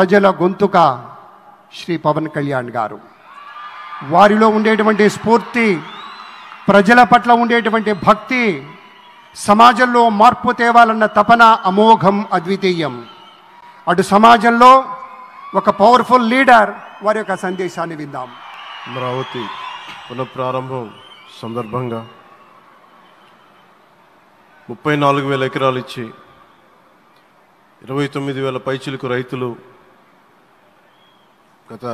ప్రజల గొంతుక శ్రీ పవన్ కళ్యాణ్ గారు. వారిలో ఉండేటువంటి స్ఫూర్తి, ప్రజల పట్ల ఉండేటువంటి భక్తి, సమాజంలో మార్పు తేవాలన్న తపన అమోఘం, అద్వితీయం. అటు సమాజంలో ఒక పవర్ఫుల్ లీడర్ వారి యొక్క సందేశాన్ని విందాం. అమరావతి పునఃప్రారంభం సందర్భంగా 34,000 ఎకరాలు ఇచ్చి 29,000 పైచిలకు రైతులు గత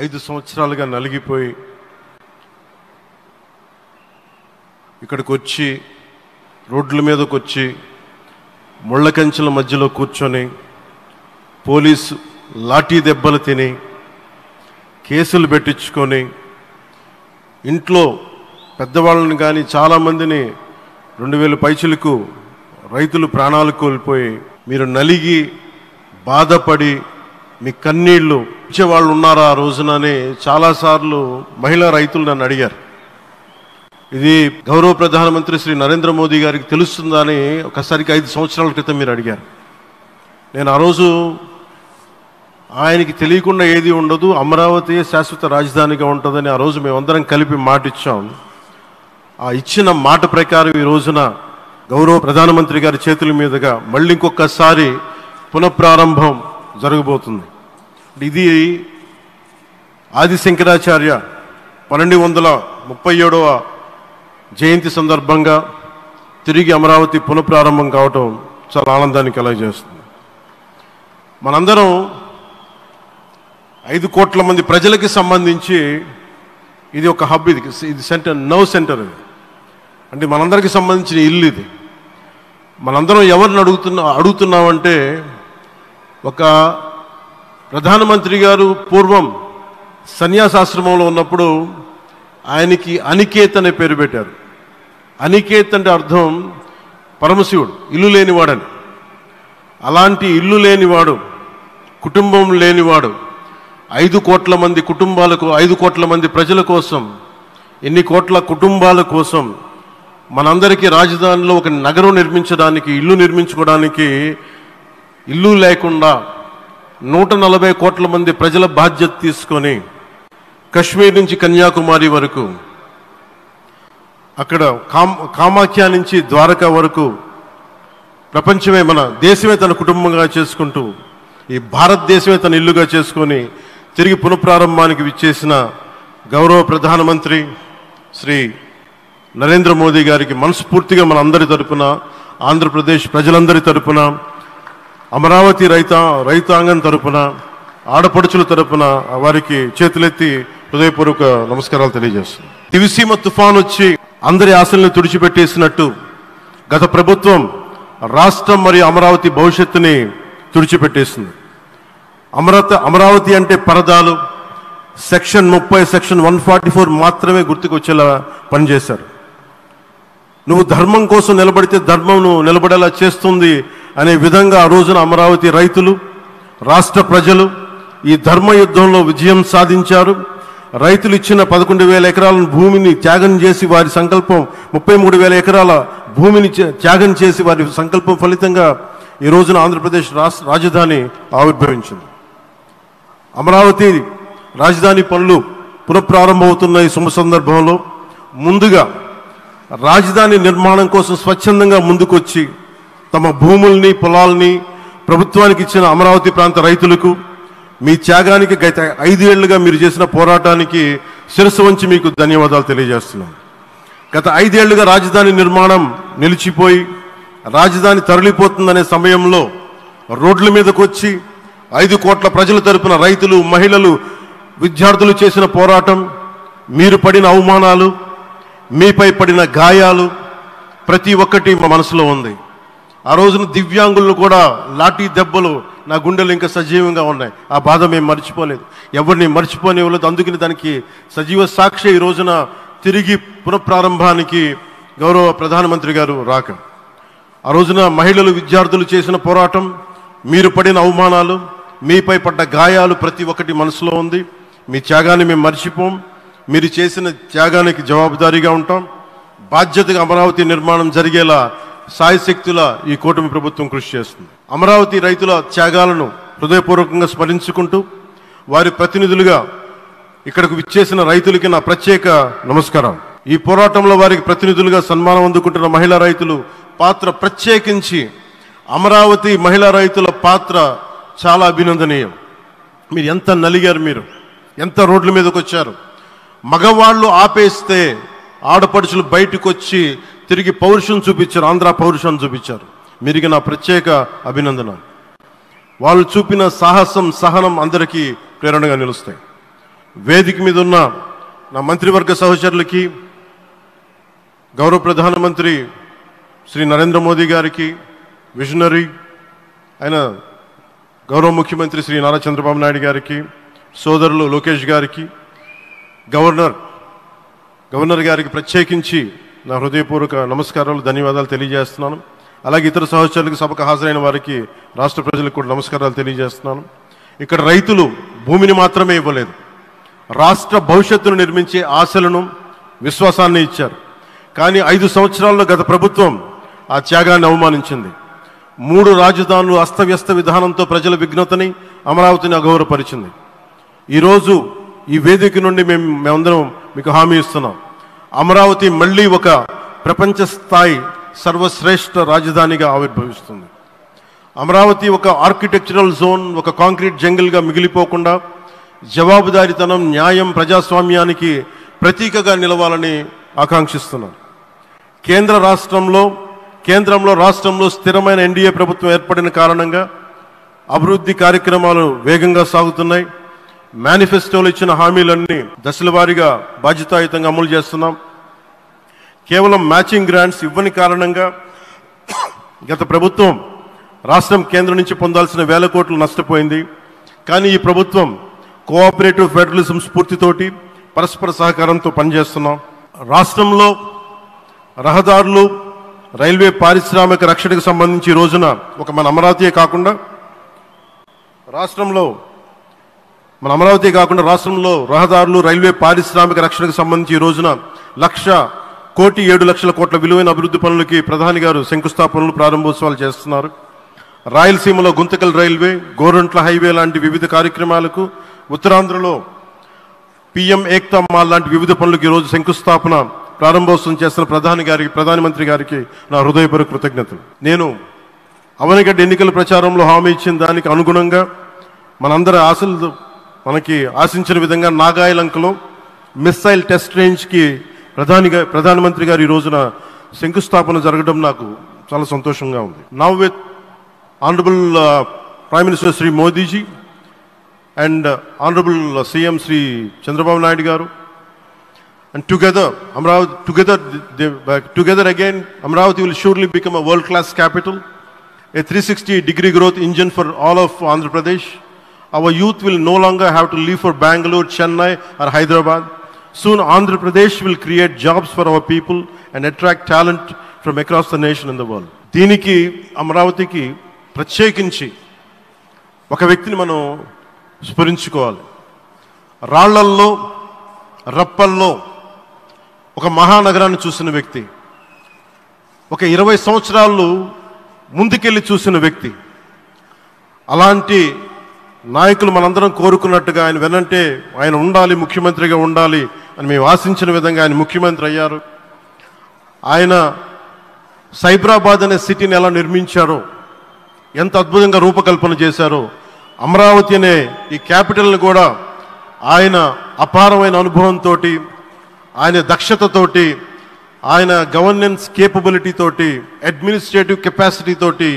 5 సంవత్సరాలుగా నలిగిపోయి ఇక్కడికి వచ్చి రోడ్ల మీదకి వచ్చి ముళ్ళ కంచెల మధ్యలో కూర్చొని పోలీసు లాఠీ దెబ్బలు తిని కేసులు పెట్టించుకొని ఇంట్లో పెద్దవాళ్ళని కానీ చాలామందిని 2,000 పైచిలకు రైతులు ప్రాణాలు కోల్పోయి మీరు నలిగి బాధపడి మీ కన్నీళ్లు ఇచ్చేవాళ్ళు ఉన్నారా ఆ రోజునని చాలాసార్లు మహిళా రైతులు నన్ను అడిగారు. ఇది గౌరవ ప్రధానమంత్రి శ్రీ నరేంద్ర మోదీ గారికి తెలుస్తుందా అని ఒకసారికి 5 సంవత్సరాల క్రితం మీరు అడిగారు. నేను ఆ రోజు ఆయనకి తెలియకుండా ఏది ఉండదు, అమరావతి శాశ్వత రాజధానిగా ఉంటుందని ఆ రోజు మేమందరం కలిపి మాట ఇచ్చాం. ఆ ఇచ్చిన మాట ప్రకారం ఈ రోజున గౌరవ ప్రధానమంత్రి గారి చేతుల మీదుగా మళ్ళీ ఇంకొకసారి పునఃప్రారంభం జరగబోతుంది. ఇది ఆది శంకరాచార్య 1237వ జయంతి సందర్భంగా తిరిగి అమరావతి పునఃప్రారంభం కావటం చాలా ఆనందాన్ని కలగజేస్తుంది. మనందరం 5 కోట్ల మంది ప్రజలకి సంబంధించి ఇది ఒక హబ్, ఇది సెంటర్, నర్వ్ సెంటర్. ఇది అంటే మనందరికి సంబంధించిన ఇల్లు. ఇది మనందరం ఎవరిని అడుగుతున్నామంటే, ఒక ప్రధానమంత్రి గారు పూర్వం సన్యాసాశ్రమంలో ఉన్నప్పుడు ఆయనకి అనికేత్ అనే పేరు పెట్టారు. అనికేత్ అంటే అర్థం పరమశివుడు, ఇల్లు లేనివాడని. అలాంటి ఇల్లు లేనివాడు, కుటుంబం లేనివాడు 5 కోట్ల మంది కుటుంబాలకు, 5 కోట్ల మంది ప్రజల కోసం, ఎన్ని కోట్ల కుటుంబాల కోసం మనందరికీ రాజధానిలో ఒక నగరం నిర్మించడానికి, ఇల్లు నిర్మించుకోవడానికి ఇల్లు లేకుండా 140 కోట్ల మంది ప్రజల బాధ్యత తీసుకొని కశ్మీర్ నుంచి కన్యాకుమారి వరకు, అక్కడ కామాఖ్య నుంచి ద్వారకా వరకు ప్రపంచమే, మన దేశమే తన కుటుంబంగా చేసుకుంటూ ఈ భారతదేశమే తన ఇల్లుగా చేసుకొని తిరిగి పునఃప్రారంభానికి విచ్చేసిన గౌరవ ప్రధానమంత్రి శ్రీ నరేంద్ర మోదీ గారికి మనస్ఫూర్తిగా మన అందరి తరపున, ఆంధ్రప్రదేశ్ ప్రజలందరి తరపున, అమరావతి రైతాంగం తరపున, ఆడపడుచుల తరపున వారికి చేతులెత్తి హృదయపూర్వక నమస్కారాలు తెలియజేస్తున్నాను. దివిసీమ తుఫాన్ వచ్చి అందరి ఆశల్ని తుడిచిపెట్టేసినట్టు గత ప్రభుత్వం రాష్ట్రం మరియు అమరావతి భవిష్యత్తుని తుడిచిపెట్టేసింది. అమరావతి అంటే పరదాలు, సెక్షన్ 30, సెక్షన్ 144 మాత్రమే గుర్తుకొచ్చేలా పనిచేశారు. నువ్వు ధర్మం కోసం నిలబడితే ధర్మం నువ్వు నిలబడేలా చేస్తుంది అనే విధంగా ఆ రోజున అమరావతి రైతులు, రాష్ట్ర ప్రజలు ఈ ధర్మ యుద్ధంలో విజయం సాధించారు. రైతులు ఇచ్చిన 11,000 ఎకరాల భూమిని త్యాగం చేసి వారి సంకల్పం, 33,000 ఎకరాల భూమిని త్యాగం చేసి వారి సంకల్పం ఫలితంగా ఈ రోజున ఆంధ్రప్రదేశ్ రాజధాని ఆవిర్భవించింది. అమరావతి రాజధాని పనులు పునఃప్రారంభమవుతున్న ఈ శుభ సందర్భంలో ముందుగా రాజధాని నిర్మాణం కోసం స్వచ్ఛందంగా ముందుకొచ్చి తమ భూముల్ని, పొలాల్ని ప్రభుత్వానికి ఇచ్చిన అమరావతి ప్రాంత రైతులకు, మీ త్యాగానికి, గత 5 ఏళ్లుగా మీరు చేసిన పోరాటానికి శిరస్సు వంచి మీకు ధన్యవాదాలు తెలియజేస్తున్నాం. గత 5 ఏళ్లుగా రాజధాని నిర్మాణం నిలిచిపోయి రాజధాని తరలిపోతుందనే సమయంలో రోడ్ల మీదకు వచ్చి 5 కోట్ల ప్రజల తరపున రైతులు, మహిళలు, విద్యార్థులు చేసిన పోరాటం, మీరు పడిన అవమానాలు, మీపై పడిన గాయాలు ప్రతి ఒక్కటి మా మనసులో ఉంది. ఆ రోజున దివ్యాంగులను కూడా లాఠీ దెబ్బలు నా గుండెలు ఇంకా సజీవంగా ఉన్నాయి. ఆ బాధ మేము మర్చిపోలేదు, ఎవరిని మర్చిపోనివ్వలేదు. అందుకని దానికి సజీవ సాక్షి ఈ రోజున తిరిగి పునఃప్రారంభానికి గౌరవ ప్రధానమంత్రి గారు రాక, ఆ రోజున మహిళలు, విద్యార్థులు చేసిన పోరాటం, మీరు పడిన అవమానాలు, మీపై పడ్డ గాయాలు ప్రతి ఒక్కటి మనసులో ఉంది. మీ త్యాగాన్ని మేము మర్చిపోం. మీరు చేసిన త్యాగానికి జవాబుదారీగా ఉంటాం. బాధ్యతగా అమరావతి నిర్మాణం జరిగేలా సాయశక్తుల ఈ కూటమి ప్రభుత్వం కృషి చేస్తుంది. అమరావతి రైతుల త్యాగాలను హృదయపూర్వకంగా స్మరించుకుంటూ వారి ప్రతినిధులుగా ఇక్కడకు విచ్చేసిన రైతులకి నా ప్రత్యేక నమస్కారం. ఈ పోరాటంలో వారికి ప్రతినిధులుగా సన్మానం అందుకుంటున్న మహిళా రైతులు పాత్ర, ప్రత్యేకించి అమరావతి మహిళా రైతుల పాత్ర చాలా అభినందనీయం. మీరు ఎంత నలిగారు, మీరు ఎంత రోడ్ల మీదకి వచ్చారు. మగవాళ్ళు ఆపేస్తే ఆడపడుచులు బయటకు వచ్చి తిరిగి పౌరుషం చూపించారు, ఆంధ్ర పౌరుషాన్ని చూపించారు. మీరికి నా ప్రత్యేక అభినందన. వాళ్ళు చూపిన సాహసం, సహనం అందరికీ ప్రేరణగా నిలుస్తాయి. వేదిక మీద ఉన్న నా మంత్రివర్గ సహచరులకి, గౌరవ ప్రధానమంత్రి శ్రీ నరేంద్ర మోదీ గారికి, విజనరీ అయిన గౌరవ ముఖ్యమంత్రి శ్రీ నారా చంద్రబాబు నాయుడు గారికి, సోదరులు లోకేష్ గారికి, గవర్నర్ గారికి ప్రత్యేకించి నా హృదయపూర్వక నమస్కారాలు, ధన్యవాదాలు తెలియజేస్తున్నాను. అలాగే ఇతర సహచరులకు, సభకు హాజరైన వారికి, రాష్ట్ర ప్రజలకు కూడా నమస్కారాలు తెలియజేస్తున్నాను. ఇక్కడ రైతులు భూమిని మాత్రమే ఇవ్వలేదు, రాష్ట్ర భవిష్యత్తును నిర్మించే ఆశలను, విశ్వాసాన్ని ఇచ్చారు. కానీ 5 సంవత్సరాల్లో గత ప్రభుత్వం ఆ త్యాగాన్ని అవమానించింది. 3 రాజధానులు, అస్తవ్యస్త విధానంతో ప్రజల విఘ్నతని, అమరావతిని అగౌరవపరిచింది. ఈరోజు ఈ వేదిక నుండి మేమందరం మీకు హామీ ఇస్తున్నాం, అమరావతి మళ్ళీ ఒక ప్రపంచ స్థాయి సర్వశ్రేష్ఠ రాజధానిగా ఆవిర్భవిస్తుంది. అమరావతి ఒక ఆర్కిటెక్చరల్ జోన్, ఒక కాంక్రీట్ జంగిల్గా మిగిలిపోకుండా జవాబుదారీతనం, న్యాయం, ప్రజాస్వామ్యానికి ప్రతీకగా నిలవాలని ఆకాంక్షిస్తున్నాం. కేంద్రంలో రాష్ట్రంలో స్థిరమైన ఎన్డీఏ ప్రభుత్వం ఏర్పడిన కారణంగా అభివృద్ధి కార్యక్రమాలు వేగంగా సాగుతున్నాయి. మేనిఫెస్టోలో ఇచ్చిన హామీలన్నీ దశల వారీగా బాధ్యతాయుతంగా అమలు చేస్తున్నాం. కేవలం మ్యాచింగ్ గ్రాంట్స్ ఇవ్వని కారణంగా గత ప్రభుత్వం రాష్ట్రం కేంద్రం నుంచి పొందాల్సిన 1000 కోట్లు నష్టపోయింది. కానీ ఈ ప్రభుత్వం కోఆపరేటివ్ ఫెడరలిజం స్ఫూర్తితోటి, పరస్పర సహకారంతో పనిచేస్తున్నాం. రాష్ట్రంలో రహదారులు, రైల్వే, పారిశ్రామిక రక్షణకు సంబంధించి ఈ రోజున మన అమరావతి కాకుండా రాష్ట్రంలో రహదారులు, రైల్వే, పారిశ్రామిక రక్షణకు సంబంధించి ఈ రోజున 1,07,00,000 కోట్ల విలువైన అభివృద్ధి పనులకి ప్రధాని గారు శంకుస్థాపనలు, ప్రారంభోత్సవాలు చేస్తున్నారు. రాయలసీమలో గుంతకల్ రైల్వే, గోరంట్ల హైవే లాంటి వివిధ కార్యక్రమాలకు, ఉత్తరాంధ్రలో పిఎం ఏక్తా మాల్ లాంటి వివిధ పనులకు ఈరోజు శంకుస్థాపన, ప్రారంభోత్సవం చేస్తున్న ప్రధానమంత్రి గారికి నా హృదయపూర్వక కృతజ్ఞతలు. నేను అవనిగడ్డ ఎన్నికల ప్రచారంలో హామీ ఇచ్చిన దానికి అనుగుణంగా మనందరి ఆశలు మనకి ఆశించిన విధంగా నాగాయలంకలో మిస్సైల్ టెస్ట్ రేంజ్కి ప్రధానమంత్రి గారు ఈ రోజున శంకుస్థాపన జరగడం నాకు చాలా సంతోషంగా ఉంది. Now with honourable prime minister Shri Modiji and honourable CM Shri Chandrababu Naidu గారు, and together again Amravati will surely become a world-class capital, a 360-degree growth engine for all of Andhra Pradesh. Our youth will no longer have to leave for Bangalore, Chennai or Hyderabad. Soon Andhra Pradesh will create jobs for our people and attract talent from across the nation and the world. దీనికి అమరావతికి ప్రత్యేకించి ఒక వ్యక్తిని మనం స్మరించుకోవాలి. రాళ్లల్లో, రప్పల్లో ఒక మహానగరాన్ని చూసిన వ్యక్తి, ఒక 20 సంవత్సరాలు ముందుకెళ్ళి చూసిన వ్యక్తి. అలాంటి నాయకులు మనందరం కోరుకున్నట్టుగా ఆయన వెనంటే ఆయన ఉండాలి, ముఖ్యమంత్రిగా ఉండాలి అని మేము ఆశించిన విధంగా ఆయన ముఖ్యమంత్రి అయ్యారు. ఆయన సైబరాబాద్ అనే సిటీని ఎలా నిర్మించారో, ఎంత అద్భుతంగా రూపకల్పన చేశారో, అమరావతి అనే ఈ క్యాపిటల్ని కూడా ఆయన అపారమైన అనుభవంతో, ఆయన దక్షతతోటి, ఆయన గవర్నెన్స్ కేపబిలిటీ తోటి, అడ్మినిస్ట్రేటివ్ కెపాసిటీ తోటి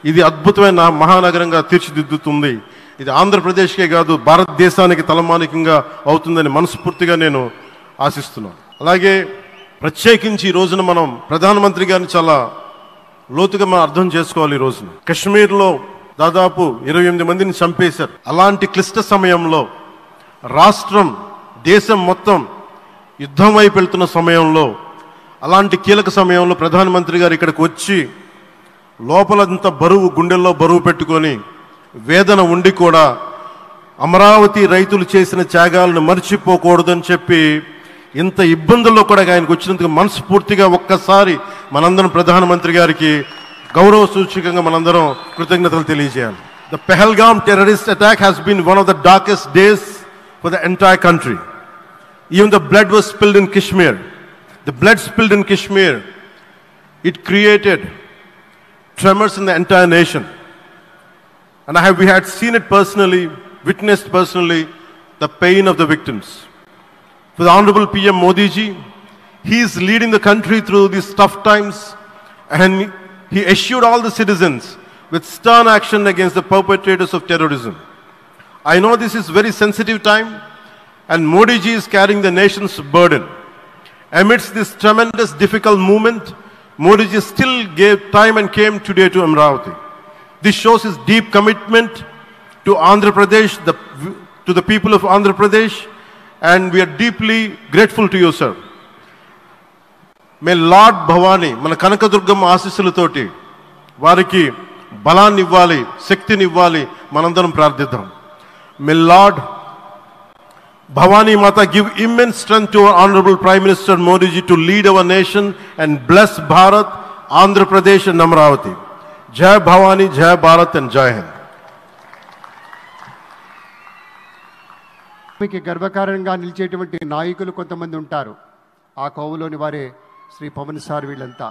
ఇది అద్భుతమైన మహానగరంగా తీర్చిదిద్దుతుంది. ఇది ఆంధ్రప్రదేశ్కే కాదు, భారతదేశానికి తలమానికంగా అవుతుందని మనస్ఫూర్తిగా నేను ఆశిస్తున్నాను. అలాగే ప్రత్యేకించి ఈ రోజున మనం ప్రధానమంత్రి గారిని చాలా లోతుగా మనం అర్థం చేసుకోవాలి. ఈ రోజున కశ్మీర్లో దాదాపు 28 మందిని చంపేశారు. అలాంటి క్లిష్ట సమయంలో, రాష్ట్రం, దేశం మొత్తం యుద్ధం వైపు వెళ్తున్న సమయంలో, అలాంటి కీలక సమయంలో ప్రధానమంత్రి గారు ఇక్కడికి వచ్చి లోపలంత బరువు, గుండెల్లో బరువు పెట్టుకొని వేదన ఉండి కూడా అమరావతి రైతులు చేసిన త్యాగాలను మర్చిపోకూడదని చెప్పి ఇంత ఇబ్బందుల్లో కూడా ఆయనకు వచ్చినందుకు మనస్ఫూర్తిగా ఒక్కసారి మనందరం ప్రధానమంత్రి గారికి గౌరవ సూచకంగా మనందరం కృతజ్ఞతలు తెలియజేయాలి. The Pahalgam terrorist attack has been one of the darkest days for the entire country. Even the blood was spilled in Kashmir. The blood spilled in Kashmir, it created tremors in the entire nation. And we had seen it personally, witnessed personally, the pain of the victims. For the Honorable PM Modi ji, he is leading the country through these tough times, and he assured all the citizens with stern action against the perpetrators of terrorism. I know this is very sensitive time, and Modi ji is carrying the nation's burden. Amidst this tremendous difficult moment, Modi ji still gave time and came today to Amravati. This shows his deep commitment to Andhra Pradesh, to the people of Andhra Pradesh, and we are deeply grateful to you, sir. May Lord Bhavani, మన కనకదుర్గమ్మ ఆశీస్సులతోటి వారికి బలాన్ని ఇవ్వాలి, శక్తిని ఇవ్వాలి, మనందరం ప్రార్థిద్దాం. May Lord Bhavani Mata give immense strength to our Honorable Prime Minister Modi ji to lead our nation and bless Bharat, Andhra Pradesh and Amravati. Jai Bhavani, Jai Bharat and Jai Hind. మీకు గర్వకారణంగా నిలిచేటువంటి నాయకులు కొంతమంది ఉంటారు. ఆ కోవలోని వారే Shri Pawan sir వీళ్ళంతా.